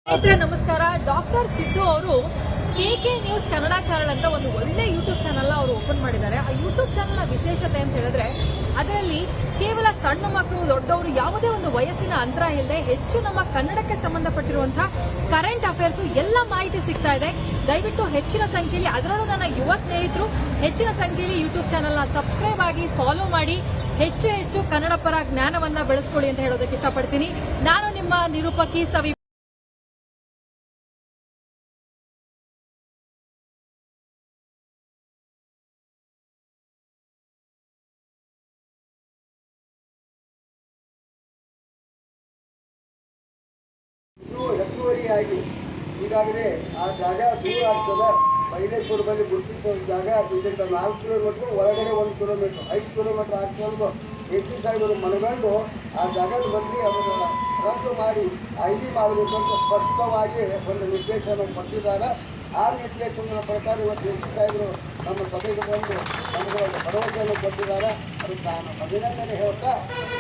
ಸ್ನೇಹಿತರೆ ನಮಸ್ಕಾರ. ಡಾಕ್ಟರ್ ಸಿದ್ದು ಅವರು KK ನ್ಯೂಸ್ ಕನ್ನಡ ಚಾನಲ್ ಅಂತ ಒಂದು ಒಳ್ಳೆ ಯೂಟ್ಯೂಬ್ ಚಾನಲ್ ಅವರು ಓಪನ್ ಮಾಡಿದ್ದಾರೆ. ಆ ಯೂಟ್ಯೂಬ್ ಚಾನಲ್ನ ವಿಶೇಷತೆ ಅಂತ ಹೇಳಿದ್ರೆ ಅದರಲ್ಲಿ ಕೇವಲ ಸಣ್ಣ ಮಕ್ಕಳು ದೊಡ್ಡವರು ಯಾವುದೇ ಒಂದು ವಯಸ್ಸಿನ ಅಂತರ ಇಲ್ಲದೆ ಹೆಚ್ಚು ನಮ್ಮ ಕನ್ನಡಕ್ಕೆ ಸಂಬಂಧಪಟ್ಟಿರುವಂತಹ ಕರೆಂಟ್ ಅಫೇರ್ಸ್ ಎಲ್ಲ ಮಾಹಿತಿ ಸಿಗ್ತಾ ಇದೆ. ದಯವಿಟ್ಟು ಹೆಚ್ಚಿನ ಸಂಖ್ಯೆಯಲ್ಲಿ, ಅದರಲ್ಲೂ ನನ್ನ ಯುವ ಸ್ನೇಹಿತರು ಹೆಚ್ಚಿನ ಸಂಖ್ಯೆಯಲ್ಲಿ ಯೂಟ್ಯೂಬ್ ಚಾನಲ್ನ ಸಬ್ಸ್ಕ್ರೈಬ್ ಆಗಿ ಫಾಲೋ ಮಾಡಿ ಹೆಚ್ಚು ಕನ್ನಡ ಪರ ಜ್ಞಾನವನ್ನ ಬೆಳೆಸ್ಕೊಳ್ಳಿ ಅಂತ ಹೇಳೋದಕ್ಕೆ ಇಷ್ಟಪಡ್ತೀನಿ. ನಾನು ನಿಮ್ಮ ನಿರೂಪಕಿ ಸವಿ. ಹೆಚ್ಚುವರಿಯಾಗಿ ಈಗಾಗಲೇ ಆ ಜಾಗ ದೂರ ಆಗ್ತದೆ. ಮೈಲೇಶ್ವರದಲ್ಲಿ ಗುರುತಿಸುವ ಜಾಗ ಇದರಿಂದ 4 ಕಿಲೋಮೀಟ್ರ್, ಒಳಗಡೆ 1 ಕಿಲೋಮೀಟ್ರ್, 5 ಕಿಲೋಮೀಟ್ರ್ ಹಾಕಿಕೊಂಡು AC ಸಾಹೇಬರು ಮನಗಂಡು ಆ ಜಾಗದ ಬಂದು ಅದನ್ನು ರದ್ದು ಮಾಡಿ ID ಮಾಡಬೇಕು ಅಂತ ಸ್ಪಷ್ಟವಾಗಿ ಒಂದು ನಿರ್ದೇಶನ ಕೊಟ್ಟಿದ್ದಾರೆ. ಆ ನಿರ್ದೇಶನದ ಪ್ರಕಾರ ಇವತ್ತು AC ಸಾಹೇಬರು ನಮ್ಮ ಸಭೆಗೆ ಬಂದು ನಮಗೆ ಒಂದು ಭರವಸೆಯನ್ನು ಕೊಟ್ಟಿದ್ದಾರೆ. ಅದಕ್ಕೆ ನಾನು ಅಭಿನಂದನೆ ಹೇಳ್ತಾ,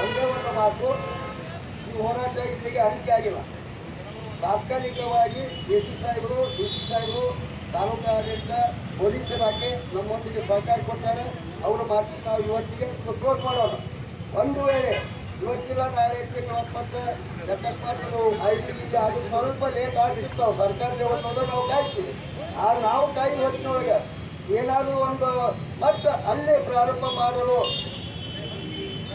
ಒಂದೇ ಒಂದು ಮಾತು, ಈ ಹೋರಾಟ ಇಲ್ಲಿಗೆ ಅಡಿಕೆ ಆಗಿಲ್ಲ. ತಾತ್ಕಾಲಿಕವಾಗಿ AC ಸಾಹೇಬರು, DC ಸಾಹೇಬರು, ತಾಲೂಕು ಆಡಳಿತ, ಪೊಲೀಸ್ ಇಲಾಖೆ ನಮ್ಮೊಂದಿಗೆ ಸಹಕಾರ ಕೊಟ್ಟಾರೆ. ಅವರ ಮಾತಿಗೆ ನಾವು ಇವತ್ತಿಗೆ ಕ್ಲೋಸ್ ಮಾಡೋಣ. ಒಂದು ವೇಳೆ ಇವತ್ತಿಲ್ಲ ನಾಳೆ ಮತ್ತು ಅಕಸ್ಮಾತ್ ID ಅದು ಸ್ವಲ್ಪ ಲೇಟ್ ಆಗಿರ್ತಾವೆ, ಸರ್ಕಾರದ ಹೊತ್ತೋದು ನಾವು ಕಾಯ್ತೀವಿ. ಆದ್ರೆ ನಾವು ಕಾಯಿ ಹೊತ್ತಿನೊಳಗೆ ಏನಾದರೂ ಒಂದು ಮತ್ತೆ ಅಲ್ಲೇ ಪ್ರಾರಂಭ ಮಾಡಲು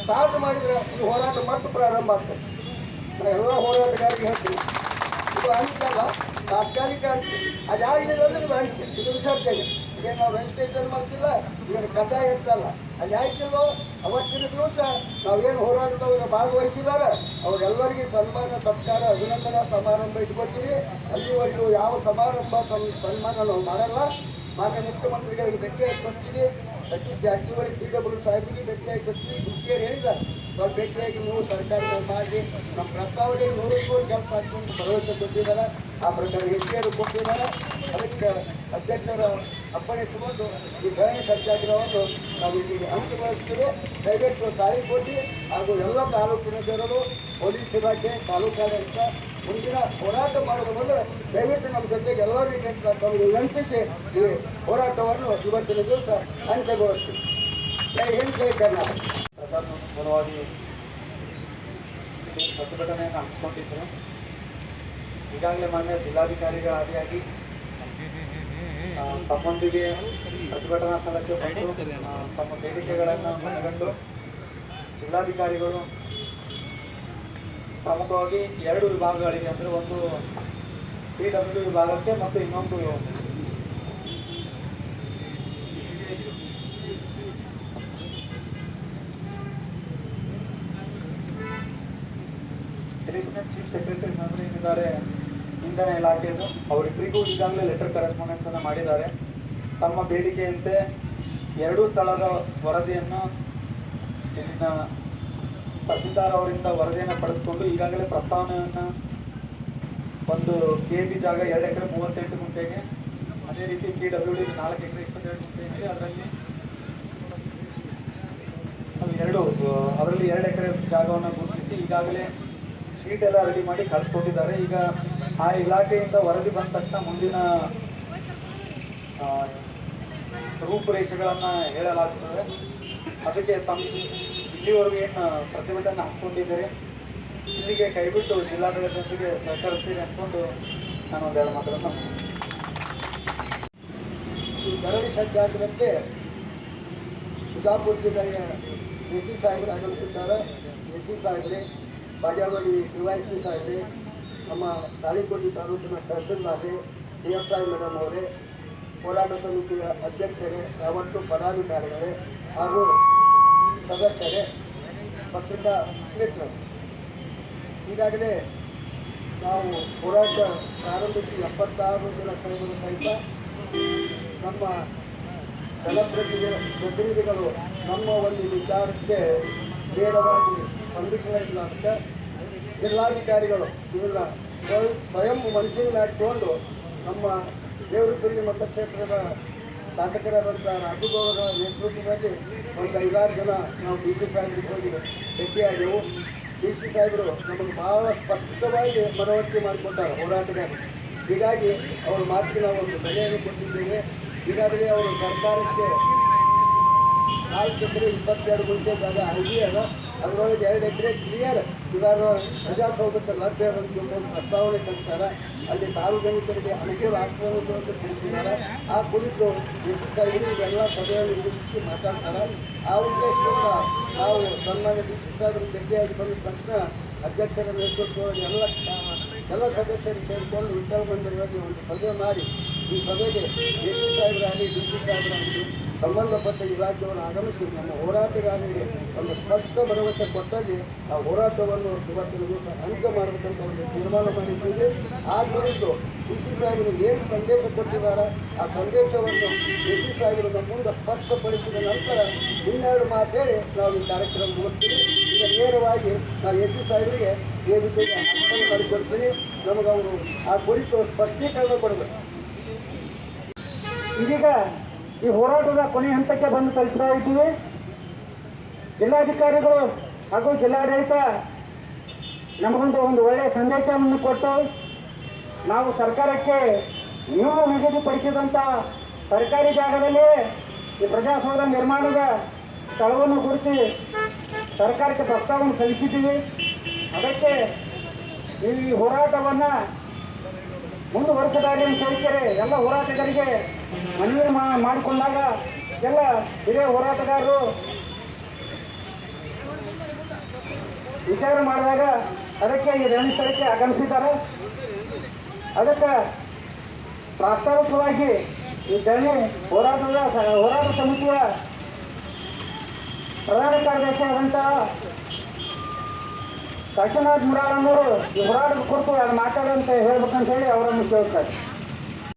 ಸ್ಟಾರ್ಟ್ ಮಾಡಿದರೆ ಈ ಹೋರಾಟ ಮತ್ತೆ ಪ್ರಾರಂಭ ಆಗ್ತದೆ. ನಾನು ಎಲ್ಲ ಹೋರಾಟಗಾರರಿಗೆ ಹೇಳ್ತೀನಿ, ಇದು ಅಂತಲ್ಲ, ತಾತ್ಕಾಲಿಕ ಅಂತ. ಅದಾಗಲಿಲ್ಲ ಅಂದ್ರೆ ಇದು ಅಂಚೆ, ಇದು ವಿಸರ್ಜನೆ. ಈಗ ನಾವು ರಿಜಿಸ್ಟ್ರೇಷನ್ ಮಾಡಿಸಿಲ್ಲ, ಈಗ ಕಡ್ಡಾಯ ಇರ್ತಲ್ಲ, ಅಲ್ಲಿ ಆಯ್ತಿಲ್ಲೋ ಅವತ್ತಿನ ದಿವಸ ನಾವೇನು ಹೋರಾಟದವ್ರಿಗೆ ಭಾಗವಹಿಸಿದ್ದಾರೆ ಅವರೆಲ್ಲರಿಗೆ ಸನ್ಮಾನ, ಸತ್ಕಾರ, ಅಭಿನಂದನಾ ಸಮಾರಂಭ ಇಟ್ಕೊಳ್ತೀವಿ. ಅಲ್ಲಿವರೆಗೂ ಯಾವ ಸಮಾರಂಭ ಸನ್ಮಾನ ನಾವು ಮಾಡಲ್ಲ. ಮಾನ್ಯ ಮುಖ್ಯಮಂತ್ರಿಗಳಿಗೆ ಭೇಟಿಯಾಗಿ ಬರ್ತೀವಿ, ಸತೀಶ್ ಜಾರಕಿಹೊಳಿ PW ಸಾಹೇಬರಿಗೆ ಭೇಟಿಯಾಗಿ ಬರ್ತೀವಿ. ಖುಷಿಯಾಗಿ ಹೇಳಿದ್ದಾರೆ, ಸ್ವಲ್ಪ ಭೇಟಿಯಾಗಿ ನೀವು ಸರ್ಕಾರ ಮಾಡಿ ನಮ್ಮ ಪ್ರಸ್ತಾವನೆ ನೋಡಿಕೊಂಡು ಕೆಲಸ ಹಾಕೊಂಡು ಭರವಸೆ ಕೊಟ್ಟಿದ್ದಾರೆ. ಆ ಪ್ರಕಾರ ಹೆಚ್ಚಿಗೆಯನ್ನು ಕೊಟ್ಟಿದ್ದಾರೆ. ಅದಕ್ಕೆ ಅಧ್ಯಕ್ಷರ ಅಪ್ಪಣೆ ತಗೊಂಡು ಈ ಧರಣಿ ಸತ್ಯಾಗ್ರಹವನ್ನು ನಾವು ಇಲ್ಲಿ ಅಂತ್ಯಗೊಳಿಸ್ತೀವಿ. ದಯವಿಟ್ಟು ತಾಳಿಕೋಟಿ ಹಾಗೂ ಎಲ್ಲ ತಾಲೂಕಿನ ಜನರು, ಪೊಲೀಸ್ ಇಲಾಖೆ, ತಾಲೂಕಾಡಳಿತ ಮುಂದಿನ ಹೋರಾಟ ಮಾಡೋದಂದ್ರೆ ದಯವಿಟ್ಟು ನಮ್ಮ ಜೊತೆಗೆ ಎಲ್ಲರಿಗೆ ನಮಗೆ ವಿನಂತಿಸಿ ಈ ಹೋರಾಟವನ್ನು ಇವತ್ತಿನ ದಿವಸ ಅಂತ್ಯಗೊಳಿಸ್ತೀವಿ. ಜೈ ಹಿಂದ್, ಜೈ ಕರ್ನಾಟಕ. ಪರವಾಗಿ ಪ್ರತಿಭಟನೆಯನ್ನು ಹಮ್ಮಿಕೊಂಡಿದ್ದರು. ಈಗಾಗಲೇ ಮಾನ್ಯ ಜಿಲ್ಲಾಧಿಕಾರಿಗಳ ಆದಿಯಾಗಿ ತಮ್ಮೊಂದಿಗೆ ಪ್ರತಿಭಟನಾ ಸ್ಥಳಕ್ಕೆ ಬಂದು ತಮ್ಮ ಬೇಡಿಕೆಗಳನ್ನು ಮನಗಂಡು ಜಿಲ್ಲಾಧಿಕಾರಿಗಳು ಪ್ರಮುಖವಾಗಿ 2 ವಿಭಾಗಗಳಿಗೆ, ಅಂದರೆ ಒಂದು PW ವಿಭಾಗಕ್ಕೆ ಮತ್ತು ಇನ್ನೊಂದು ಅಡಿಷನಲ್ ಚೀಫ್ ಸೆಕ್ರೆಟರಿ ಸಾಹೇಬರು ಏನಿದ್ದಾರೆ ಇಂಧನ ಇಲಾಖೆಯನ್ನು, ಅವರಿಬ್ಬರಿಗೂ ಈಗಾಗಲೇ ಲೆಟರ್ ಕರೆಸ್ಪಾಂಡೆನ್ಸನ್ನು ಮಾಡಿದ್ದಾರೆ. ತಮ್ಮ ಬೇಡಿಕೆಯಂತೆ 2 ಸ್ಥಳದ ವರದಿಯನ್ನು ಇಲ್ಲಿನ ತಹಸೀಲ್ದಾರ್ ಅವರಿಂದ ವರದಿಯನ್ನು ಪಡೆದುಕೊಂಡು ಈಗಾಗಲೇ ಪ್ರಸ್ತಾವನೆಯನ್ನು ಒಂದು KB ಜಾಗ 2 ಎಕರೆ 38 ಗುಂಟೆಗೆ, ಅದೇ ರೀತಿ PWD 4 ಎಕರೆ 22 ಗುಂಟೆ ಇದೆ. ಅದರಲ್ಲಿ 2 ಎಕರೆ ಜಾಗವನ್ನು ಗುರುತಿಸಿ ಈಗಾಗಲೇ ಶೀಟ್ ಎಲ್ಲ ರೆಡಿ ಮಾಡಿ ಕಳಿಸ್ಕೊಟ್ಟಿದ್ದಾರೆ. ಈಗ ಆ ಇಲಾಖೆಯಿಂದ ವರದಿ ಬಂದ ತಕ್ಷಣ ಮುಂದಿನ ರೂಪುರೇಷೆಗಳನ್ನು ಹೇಳಲಾಗುತ್ತದೆ. ಅದಕ್ಕೆ ಇಲ್ಲಿವರೆಗೂ ಏನು ಪ್ರತಿಭಟನೆ ಹಾಕ್ಕೊಂಡಿದ್ದೀರಿ, ಇಲ್ಲಿಗೆ ಕೈಬಿಟ್ಟು ಜಿಲ್ಲಾಡಳಿತದೊಂದಿಗೆ ಸಹಕರಿಸ್ತೀರಿ ಅಂದ್ಕೊಂಡು ನಾನು ಒಂದೆರಡು ಮಾತುಗಳನ್ನು ಈ ಧರಣಿ ಸತ್ಯಾಗ್ರಹಕ್ಕೆ ಬಿಜಾಪುರ ಜಿಲ್ಲೆಯ AC ಸಾಹೇಬರು ಆಗಮಿಸಿದ್ದಾರೆ. AC ಸಾಹೇಬ್ರೆ, ಬಾಗೇವಾಡಿ DYSP ಸಾಹೇಬ್ರೆ, ನಮ್ಮ ತಾಳಿಕೋಟಿ ತಾಲೂಕಿನ ತಹಸೀಲ್ದಾರ್ರೆ, PSI ಮೇಡಮ್ ಅವರೇ, ಹೋರಾಟ ಸಮಿತಿಯ ಅಧ್ಯಕ್ಷರೇ, ಯಾವತ್ತು ಪದಾಧಿಕಾರಿಗಳೇ ಹಾಗೂ ಸದಸ್ಯರೇ, ಪತ್ರಿಕಾ ಮಿತ್ರರು, ಈಗಾಗಲೇ ನಾವು ಹೋರಾಟ ಪ್ರಾರಂಭಿಸಿ 76 ದಿನ ಕಳೆದರೂ ಸಹಿತ ನಮ್ಮ ಜನಪ್ರತಿನಿಧಿಗಳು ನಮ್ಮ ಒಂದು ವಿಚಾರಕ್ಕೆ ನೇರವಾಗಿ ಸ್ಪಂದಿಸಲಿಲ್ಲ ಅಂತ ಜಿಲ್ಲಾಧಿಕಾರಿಗಳು ಇವನ್ನ ಸ್ವಯಂ ಮನಸ್ಸಿನಲ್ಲಿ ಹಾಕಿಕೊಂಡು ನಮ್ಮ ದೇವರಪುರಿ ಮತಕ್ಷೇತ್ರದ ಶಾಸಕರಾದಂಥ ರಾಜುಗೌಡರ ನೇತೃತ್ವದಲ್ಲಿ ಒಂದು 5-6 ಜನ ನಾವು DC ಸಾಹೇಬರಿಗೆ ಹೋಗಿ ಭೇಟಿಯಾದೆವು. ಡಿ ಸಿ ಸಾಹೇಬರು ನಮಗೆ ಭಾಳ ಸ್ಪಷ್ಟವಾಗಿ ಮನವರಿಕೆ ಮಾಡಿಕೊಟ್ಟಾರೆ ಹೋರಾಟಗಾರರು. ಹೀಗಾಗಿ ಅವ್ರ ಮಾತಿಗೆ ನಾವು ಒಂದು ಬೆಲೆಯನ್ನು ಕೊಟ್ಟಿದ್ದೇವೆ. ಈಗಾಗಲೇ ಅವರು ಸರ್ಕಾರಕ್ಕೆ 4 ಎಕರೆ 22 ಗುಂಟೆ ಜಾಗ ಅರ್ಜಿ ಅದ, ಅದರೊಳಗೆ 2 ಎಕರೆ ಕ್ಲಿಯರ್ ಇವಾಗ ಪ್ರಜಾಸೌಧಕ್ಕೆ ಲಭ್ಯ ಅಂತ ಒಂದು ಪ್ರಸ್ತಾವನೆ ಕಳಿಸ್ತಾರೆ. ಅಲ್ಲಿ ಸಾರ್ವಜನಿಕರಿಗೆ ಅನುಕೂಲ ಆಗ್ತದೆ ಅಂತ ತಿಳಿಸಿದ್ದಾರೆ. ಆ ಕುರಿತು ಎಸ್ ಸಾಹೇಬರು ಇವೆಲ್ಲ ಸಭೆಯನ್ನು ನಿರ್ವಹಿಸಿ ಮಾತಾಡ್ತಾರೆ. ಆ ಉದ್ದೇಶದಿಂದ ನಾವು ಸನ್ಮಾನ್ಯ ಡಿ ಸಿ ಸಾಹೇಬರು ಭೇಟಿಯಾಗಿ ಬಂದ ತಕ್ಷಣ ಅಧ್ಯಕ್ಷರ ನೇತೃತ್ವದಲ್ಲಿ ಎಲ್ಲ ಸದಸ್ಯರು ಸೇರಿಕೊಂಡು ವಿಠ್ಠಲ ಮಂದಿರದಲ್ಲಿ ಒಂದು ಸಭೆ ಮಾಡಿ ಈ ಸಭೆಗೆ ಎಸ್ ಸಿ ಸಾಹೇಬರಾಗಲಿ ಡಿ ಸಿ ಸಾಹೇಬರಾಗಲಿ ಸಂಬಂಧಪಟ್ಟ ಇಲಾಖೆಯನ್ನು ಆಗಮಿಸಿ ನಮ್ಮ ಹೋರಾಟಗಾರರಿಗೆ ಒಂದು ಸ್ಪಷ್ಟ ಭರವಸೆ ಕೊಟ್ಟಾಗಿ ಆ ಹೋರಾಟವನ್ನು ಇವತ್ತಿನ ದಿವಸ ಅಂತ್ಯ ಮಾಡಬೇಕಂತ ಒಂದು ತೀರ್ಮಾನ ಮಾಡಿದ್ದೀವಿ. ಆ ಕುರಿತು ಡಿ ಸಿ ಸಾಹೇಬರು ಏನು ಸಂದೇಶ ಕೊಟ್ಟಿದ್ದಾರೆ ಆ ಸಂದೇಶವನ್ನು ಡಿ ಸಿ ಸಾಹೇಬರು ನಮ್ಮ ಮುಂದೆ ಸ್ಪಷ್ಟಪಡಿಸಿದ ನಂತರ ಇನ್ನೆರಡು ಮಾತು ಹೇಳಿ ನಾವು ಈ ಕಾರ್ಯಕ್ರಮ ಮುಗಿಸ್ತೀವಿ. ಈಗ ನೇರವಾಗಿ ನಾವು ಎಸ್ ಸಿ ಸಾಹೇಬರಿಗೆ ವೇದಿಕೆಗೆ ಅರ್ಪಣೆ ಮಾಡಿಕೊಡ್ತೀನಿ. ನಮಗೆ ಅವರು ಆ ಕುರಿತು ಸ್ಪಷ್ಟೀಕರಣ ಕೊಡಬೇಕು. ಇದೀಗ ಈ ಹೋರಾಟದ ಕೊನೆ ಹಂತಕ್ಕೆ ಬಂದು ತಲುಪ್ತಾ ಇದ್ದೀವಿ. ಜಿಲ್ಲಾಧಿಕಾರಿಗಳು ಹಾಗೂ ಜಿಲ್ಲಾಡಳಿತ ನಮಗೊಂದು ಒಳ್ಳೆಯ ಸಂದೇಶವನ್ನು ಕೊಟ್ಟು ನಾವು ಸರ್ಕಾರಕ್ಕೆ ನೀವು ನಿಗದಿಪಡಿಸಿದಂಥ ಸರ್ಕಾರಿ ಜಾಗದಲ್ಲಿ ಈ ಪ್ರಜಾಸೌಧ ನಿರ್ಮಾಣದ ಸ್ಥಳವನ್ನು ಕುರಿತು ಸರ್ಕಾರಕ್ಕೆ ಪ್ರಸ್ತಾವನೆ ಸಲ್ಲಿಸಿದ್ದೀವಿ. ಅದಕ್ಕೆ ಈ ಹೋರಾಟವನ್ನು ಮುಂದುವರಿಸದಾಗಿ ಅಂತ ಹೇಳ್ತಾರೆ. ಎಲ್ಲ ಹೋರಾಟಗಾರರಿಗೆ ಮನವಿ ಮಾಡಿಕೊಂಡಾಗ ಎಲ್ಲ ಹಿರಿಯ ಹೋರಾಟಗಾರರು ವಿಚಾರ ಮಾಡಿದಾಗ ಅದಕ್ಕೆ ಈ ರಣಸ್ಥಳಕ್ಕೆ ಆಗಮಿಸಿದ್ದಾರೆ. ಅದಕ್ಕೆ ಪ್ರಾಸ್ತಾವಿಕವಾಗಿ ಈ ಧರಣಿ ಹೋರಾಟ ಸಮಿತಿಯ ಪ್ರಧಾನ ಕಾರ್ಯದರ್ಶಿ ಆದಂತಹ ಕಾಶಿನಾಥ್ ಮುರಾಳನ್ನವರು ಈ ಹೋರಾಟದ ಕುರಿತು ಮಾತಾಡುವಂತ ಹೇಳ್ಬೇಕಂತ ಹೇಳಿ ಅವರನ್ನು ಕೇಳ್ತಾರೆ.